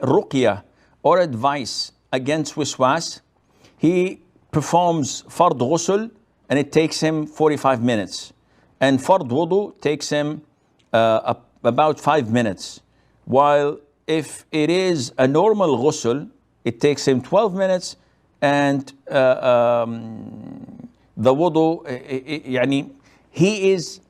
ruqya or advice against waswas, he performs fard ghusl and it takes him 45 minutes. And fard wudu takes him about 5 minutes. While if it is a normal ghusl, it takes him 12 minutes, and the wudu, yani, he is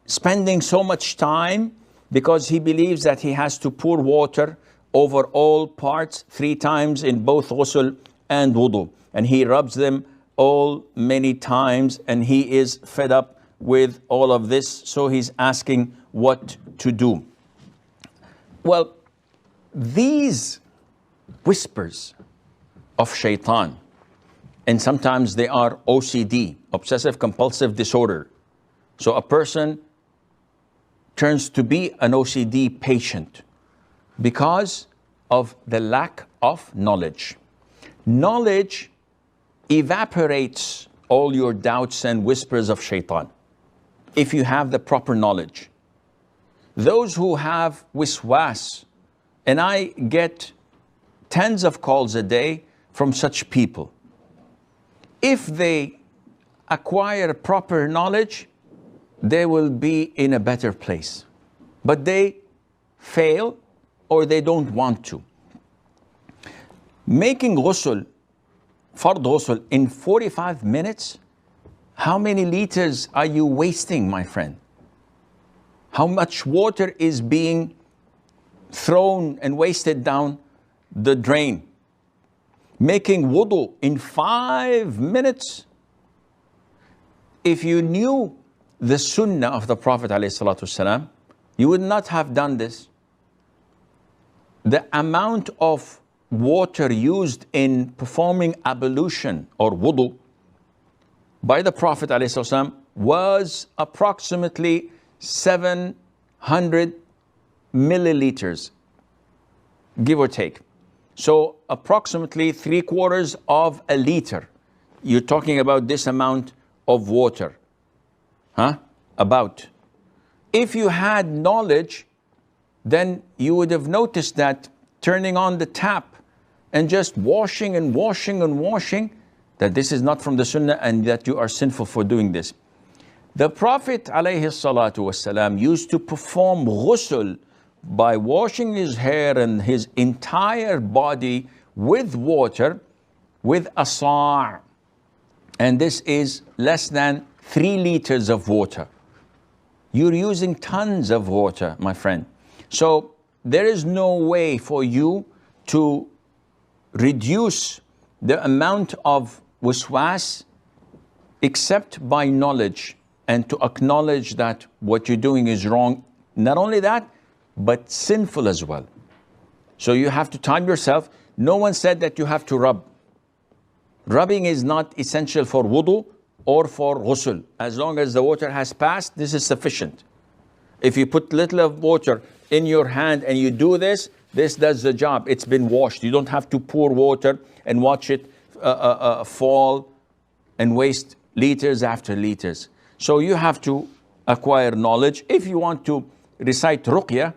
spending so much time because he believes that he has to pour water over all parts 3 times in both ghusl and wudu. And he rubs them all many times, and he is fed up with all of this, so he's asking what to do. Well, these whispers of Shaytaan, and sometimes they are OCD, Obsessive Compulsive Disorder. So a person turns to be an OCD patient because of the lack of knowledge. Knowledge evaporates all your doubts and whispers of Shaytaan if you have the proper knowledge. Those who have waswas, and I get tens of calls a day from such people, if they acquire proper knowledge, they will be in a better place. But they fail or they don't want to. Making ghusl, fard ghusl, in 45 minutes, how many liters are you wasting, my friend? How much water is being thrown and wasted down the drain? Making wudu in 5 minutes. If you knew the Sunnah of the Prophet ﷺ, you would not have done this. The amount of water used in performing ablution or wudu by the Prophet ﷺ was approximately 700 milliliters, give or take. So approximately 3/4 of a liter. You're talking about this amount of water. About. If you had knowledge, then you would have noticed that turning on the tap and just washing and washing and washing, that this is not from the Sunnah and that you are sinful for doing this. The Prophet ﷺ used to perform ghusl by washing his hair and his entire body with water, with a sa'. And this is less than 3 liters of water. You're using tons of water, my friend. So there is no way for you to reduce the amount of waswas except by knowledge and to acknowledge that what you're doing is wrong. Not only that, but sinful as well. So you have to time yourself. No one said that you have to rub. Rubbing is not essential for wudu or for ghusl. As long as the water has passed, this is sufficient. If you put little of water in your hand and you do this, this does the job. It's been washed. You don't have to pour water and watch it fall and waste liters after liters. So you have to acquire knowledge. If you want to recite ruqya,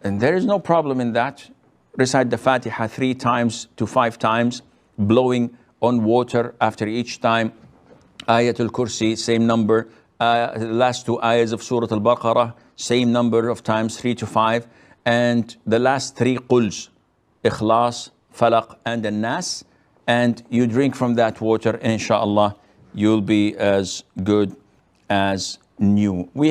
and there is no problem in that, recite the Fatiha 3 times to 5 times, blowing on water after each time. Ayatul Kursi, same number. Last 2 ayahs of Surah Al-Baqarah, same number of times, 3 to 5. And the last 3 quls, Ikhlas, Falaq, and An-Nas. And you drink from that water, inshallah, you'll be as good as new.